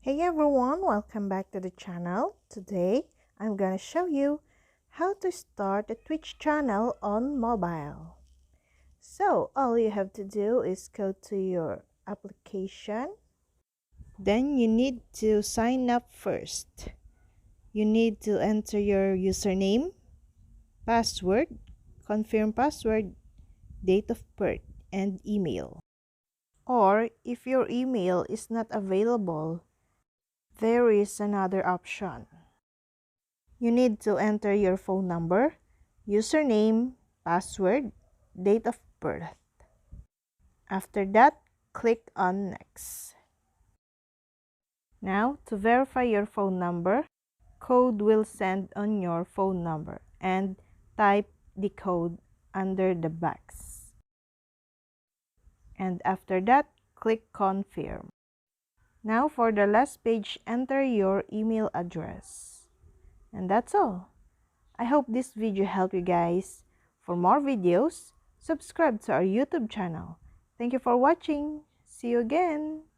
Hey everyone, welcome back to the channel. Today, I'm gonna show you how to start a Twitch channel on mobile. So, all you have to do is go to your application. Then you need to sign up first. You need to enter your username, password, confirm password, date of birth, and email. Or if your email is not available, there is another option. You need to enter your phone number, username, password, date of birth. After that, click on Next. Now, to verify your phone number, code will send on your phone number and type the code under the box. And after that, click Confirm. Now for the last page, enter your email address. And that's all. I hope this video helped you guys. For more videos, subscribe to our YouTube channel. Thank you for watching. See you again.